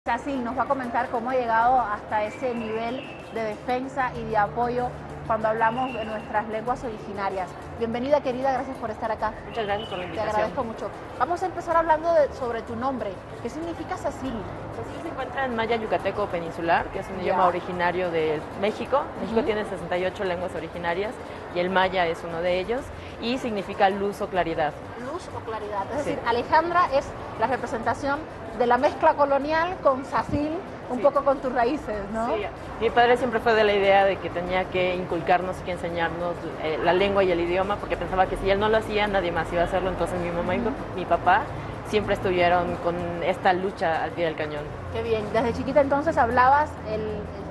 Cecil nos va a comentar cómo ha llegado hasta ese nivel de defensa y de apoyo cuando hablamos de nuestras lenguas originarias. Bienvenida, querida, gracias por estar acá. Muchas gracias por la invitación. Te agradezco mucho. Vamos a empezar hablando sobre tu nombre. ¿Qué significa Cecil? Cecil se encuentra en maya yucateco peninsular, que es un idioma originario de México. México tiene 68 lenguas originarias y el maya es uno de ellos, y significa luz o claridad. Luz o claridad. Es decir, Alejandra es la representación de la mezcla colonial con Cecil, un poco con tus raíces, ¿no? Sí, mi padre siempre fue de la idea de que tenía que inculcarnos y que enseñarnos la lengua y el idioma, porque pensaba que si él no lo hacía, nadie más iba a hacerlo. Entonces mi mamá y mi papá siempre estuvieron con esta lucha al pie del cañón. Qué bien. Desde chiquita entonces hablabas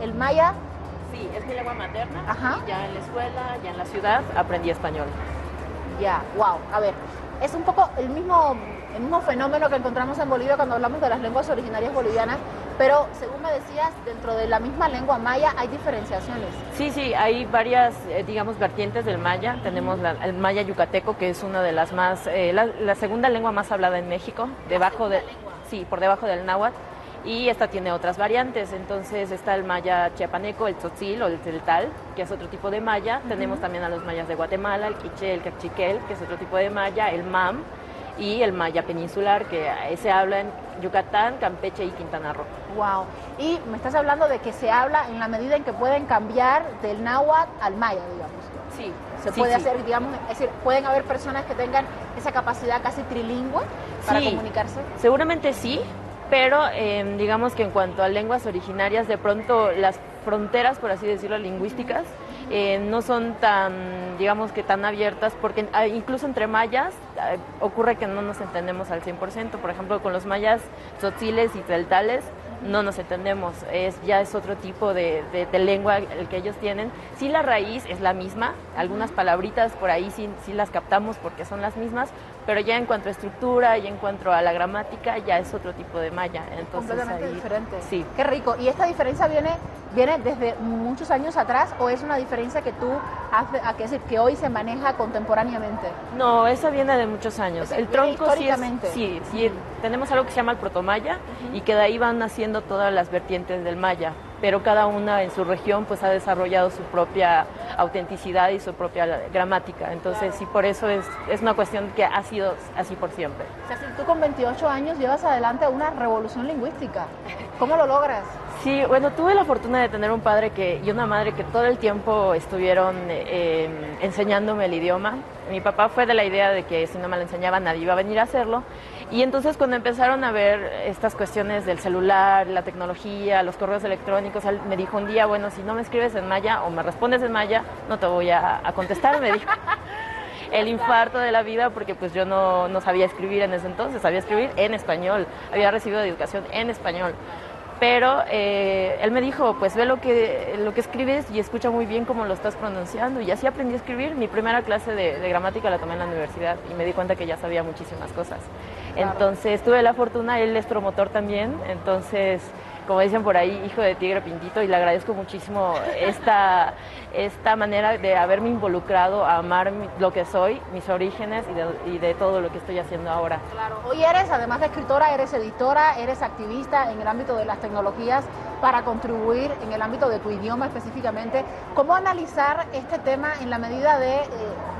el maya. Sí, es mi lengua materna. Ajá. Y ya en la escuela, ya en la ciudad, aprendí español. Ya, wow. A ver, es un poco el mismo fenómeno que encontramos en Bolivia cuando hablamos de las lenguas originarias bolivianas, pero según me decías, dentro de la misma lengua maya hay diferenciaciones. Sí, hay varias, digamos, vertientes del maya. Tenemos el maya yucateco, que es una de las más, la segunda lengua más hablada en México, por debajo del náhuatl, y esta tiene otras variantes. Entonces está el maya chiapaneco, el tzotzil o el tzeltal, que es otro tipo de maya. Tenemos también a los mayas de Guatemala, el quiché, el cachiquel, que es otro tipo de maya, el mam, y el maya peninsular, que se habla en Yucatán, Campeche y Quintana Roo. Wow. Y me estás hablando de que se habla en la medida en que pueden cambiar del náhuatl al maya, digamos. Sí. Se puede hacer, digamos, es decir, pueden haber personas que tengan esa capacidad casi trilingüe para comunicarse. Seguramente sí, pero digamos que en cuanto a lenguas originarias, de pronto las fronteras, por así decirlo, lingüísticas, no son tan, digamos que tan abiertas, porque incluso entre mayas ocurre que no nos entendemos al 100%. Por ejemplo, con los mayas tzotziles y tzeltales no nos entendemos, ya es otro tipo de lengua el que ellos tienen. Sí, la raíz es la misma, algunas palabritas por ahí sí las captamos porque son las mismas, pero ya en cuanto a estructura y en cuanto a la gramática ya es otro tipo de maya. Entonces, completamente diferente. Sí. Qué rico. ¿Y esta diferencia viene desde muchos años atrás o es una diferencia que tú que hoy se maneja contemporáneamente? No, esa viene de muchos años. El tronco históricamente. Sí, tenemos algo que se llama el protomaya y que de ahí van naciendo todas las vertientes del maya, pero cada una en su región pues ha desarrollado su propia autenticidad y su propia gramática. Entonces sí, por eso es una cuestión que ha sido así por siempre. O sea, si tú con 28 años llevas adelante una revolución lingüística, ¿cómo lo logras? Sí, bueno, tuve la fortuna de tener un padre y una madre que todo el tiempo estuvieron enseñándome el idioma. Mi papá fue de la idea de que si no me lo enseñaba nadie iba a venir a hacerlo. Y entonces cuando empezaron a ver estas cuestiones del celular, la tecnología, los correos electrónicos, él me dijo un día, bueno, si no me escribes en maya o me respondes en maya, no te voy a contestar, me dijo. El infarto de la vida, porque pues yo no sabía escribir en ese entonces, sabía escribir en español, había recibido educación en español. Pero él me dijo, pues ve lo que escribes y escucha muy bien cómo lo estás pronunciando. Y así aprendí a escribir. Mi primera clase de gramática la tomé en la universidad y me di cuenta que ya sabía muchísimas cosas. Claro. Entonces tuve la fortuna, él es promotor también, entonces, como dicen por ahí, hijo de tigre pintito, y le agradezco muchísimo esta manera de haberme involucrado a amar lo que soy, mis orígenes y de todo lo que estoy haciendo ahora. Claro, hoy eres, además de escritora, eres editora, eres activista en el ámbito de las tecnologías para contribuir en el ámbito de tu idioma específicamente. ¿Cómo analizar este tema en la medida de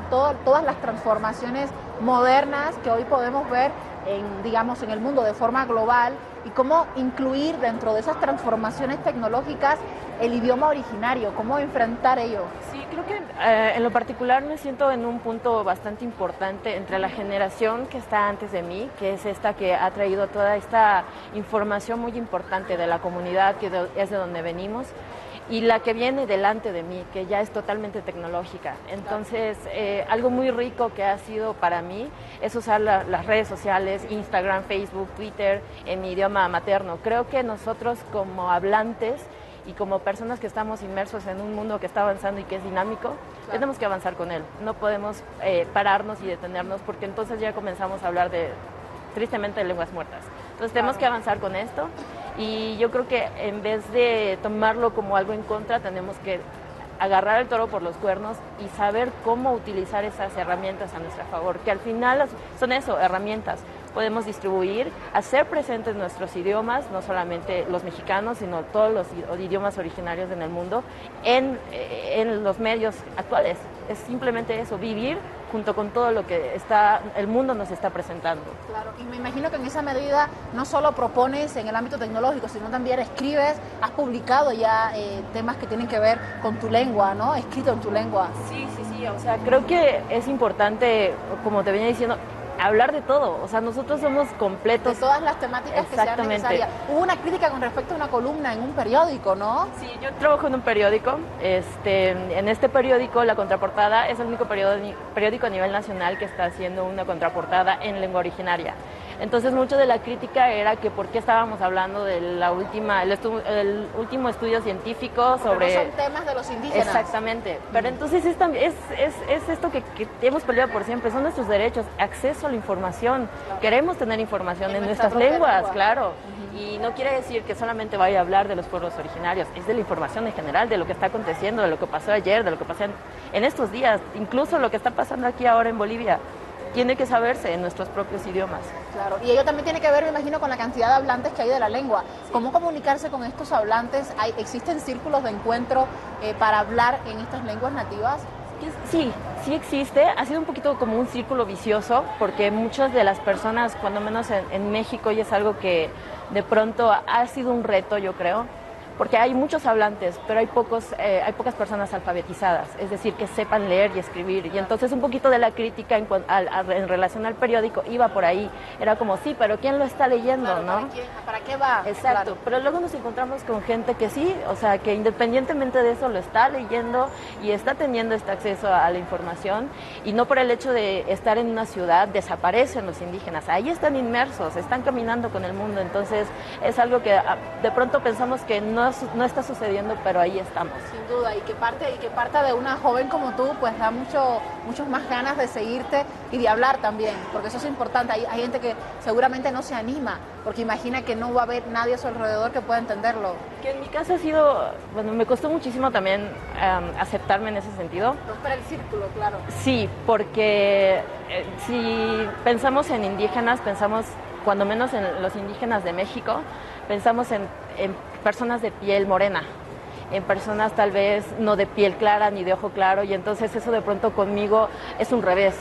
todas las transformaciones modernas que hoy podemos ver en el mundo de forma global, y cómo incluir dentro de esas transformaciones tecnológicas el idioma originario, cómo enfrentar ello? Sí, creo que en lo particular me siento en un punto bastante importante entre la generación que está antes de mí, que es esta que ha traído toda esta información muy importante de la comunidad, que es de donde venimos, y la que viene delante de mí, que ya es totalmente tecnológica. Entonces, algo muy rico que ha sido para mí es usar las redes sociales, Instagram, Facebook, Twitter, en mi idioma materno. Creo que nosotros como hablantes y como personas que estamos inmersos en un mundo que está avanzando y que es dinámico, tenemos que avanzar con él. No podemos pararnos y detenernos, porque entonces ya comenzamos a hablar tristemente, de lenguas muertas. Entonces tenemos que avanzar con esto, y yo creo que en vez de tomarlo como algo en contra, tenemos que agarrar el toro por los cuernos y saber cómo utilizar esas herramientas a nuestro favor, que al final son eso, herramientas. podemos distribuir, hacer presentes nuestros idiomas, no solamente los mexicanos, sino todos los idiomas originarios en el mundo, en los medios actuales. Es simplemente eso, vivir junto con todo lo que el mundo nos está presentando. Claro, y me imagino que en esa medida no solo propones en el ámbito tecnológico, sino también escribes, has publicado ya temas que tienen que ver con tu lengua, ¿no? Escrito en tu lengua. Sí, sí, sí, o sea, creo que es importante, como te venía diciendo, hablar de todo, o sea, nosotros somos completos. De todas las temáticas que sean necesarias. Hubo una crítica con respecto a una columna en un periódico, ¿no? Sí, yo trabajo en un periódico, en este periódico la contraportada es el único periódico a nivel nacional que está haciendo una contraportada en lengua originaria. Entonces mucho de la crítica era que por qué estábamos hablando de el último estudio científico sobre... No son temas de los indígenas. Exactamente, pero entonces es esto que hemos peleado por siempre, son nuestros derechos, acceso a la información, claro. Queremos tener información en nuestras lenguas, claro, y no quiere decir que solamente vaya a hablar de los pueblos originarios, es de la información en general, de lo que está aconteciendo, de lo que pasó ayer, de lo que pasó en estos días, incluso lo que está pasando aquí ahora en Bolivia. Tiene que saberse en nuestros propios idiomas. Claro, y ello también tiene que ver, me imagino, con la cantidad de hablantes que hay de la lengua. ¿Cómo comunicarse con estos hablantes? ¿Existen círculos de encuentro para hablar en estas lenguas nativas? Sí, sí existe. Ha sido un poquito como un círculo vicioso, porque muchas de las personas, cuando menos en México, y es algo que de pronto ha sido un reto, yo creo, porque hay muchos hablantes, pero hay pocas personas alfabetizadas, es decir, que sepan leer y escribir. Y entonces un poquito de la crítica en relación al periódico iba por ahí. Era como, sí, pero ¿quién lo está leyendo, claro, no? ¿Para qué va? Exacto, claro. Pero luego nos encontramos con gente que sí, o sea, que independientemente de eso lo está leyendo y está teniendo este acceso a la información, y no por el hecho de estar en una ciudad desaparecen los indígenas. Ahí están inmersos, están caminando con el mundo. Entonces es algo que de pronto pensamos que no está sucediendo, pero ahí estamos. Sin duda, y que parte de una joven como tú, pues da muchos más ganas de seguirte y de hablar también, porque eso es importante. Hay gente que seguramente no se anima, porque imagina que no va a haber nadie a su alrededor que pueda entenderlo. Que en mi caso ha sido, bueno, me costó muchísimo también aceptarme en ese sentido. Romper el círculo, claro. Sí, porque si pensamos en indígenas, pensamos cuando menos en los indígenas de México, pensamos en personas de piel morena, en personas tal vez no de piel clara ni de ojo claro, y entonces eso de pronto conmigo es un revés.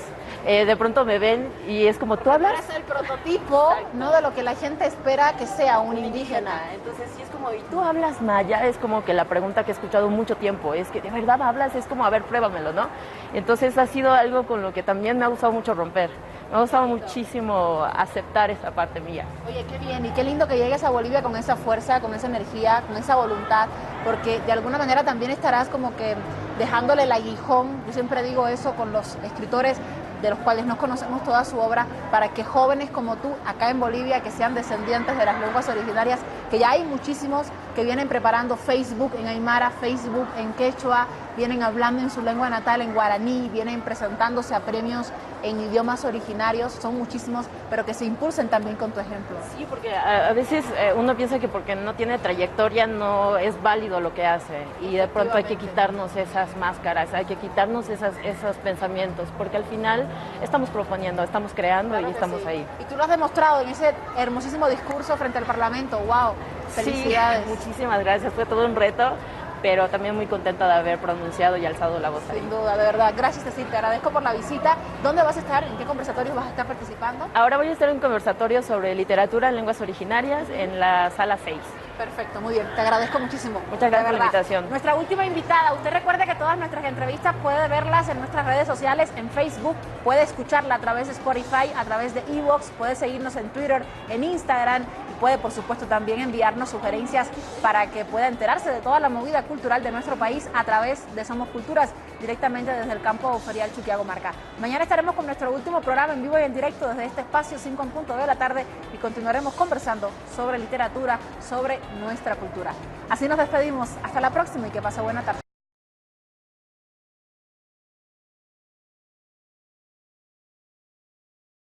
De pronto me ven y es como, ¿tú hablas? Es el prototipo, ¿no?, de lo que la gente espera que sea un indígena. Entonces sí es como, ¿y tú hablas maya? Es como que la pregunta que he escuchado mucho tiempo, es que ¿de verdad hablas? Es como, a ver, pruébamelo, ¿no? Entonces ha sido algo con lo que también me ha gustado mucho romper. Me ha gustado muchísimo aceptar esa parte mía. Oye, qué bien y qué lindo que llegues a Bolivia con esa fuerza, con esa energía, con esa voluntad, porque de alguna manera también estarás como que dejándole el aguijón. Yo siempre digo eso con los escritores de los cuales no conocemos toda su obra, para que jóvenes como tú, acá en Bolivia, que sean descendientes de las lenguas originarias, que ya hay muchísimos que vienen preparando Facebook en Aymara, Facebook en Quechua, vienen hablando en su lengua natal, en guaraní, vienen presentándose a premios en idiomas originarios, son muchísimos, pero que se impulsen también con tu ejemplo. Sí, porque a veces uno piensa que porque no tiene trayectoria no es válido lo que hace, y de pronto hay que quitarnos esas máscaras, hay que quitarnos esos pensamientos, porque al final estamos proponiendo, estamos creando, claro, y estamos sí. ahí. Y tú lo has demostrado en ese hermosísimo discurso frente al Parlamento. ¡Wow! Felicidades. Sí, muchísimas gracias, fue todo un reto, pero también muy contenta de haber pronunciado y alzado la voz ahí. Sin duda, de verdad. Gracias, Cecil, te agradezco por la visita. ¿Dónde vas a estar? ¿En qué conversatorios vas a estar participando? Ahora voy a estar en un conversatorio sobre literatura en lenguas originarias en la sala 6. Perfecto, muy bien. Te agradezco muchísimo. Muchas gracias por la invitación. Nuestra última invitada. Usted recuerde que todas nuestras entrevistas puede verlas en nuestras redes sociales, en Facebook, puede escucharla a través de Spotify, a través de iVoox, puede seguirnos en Twitter, en Instagram, y puede, por supuesto, también enviarnos sugerencias para que pueda enterarse de toda la movida cultural de nuestro país a través de Somos Culturas, directamente desde el campo ferial Chuquiago-Marca. Mañana estaremos con nuestro último programa en vivo y en directo desde este espacio 5 en punto de la tarde, y continuaremos conversando sobre literatura, sobre nuestra cultura. Así nos despedimos. Hasta la próxima y que pase buena tarde.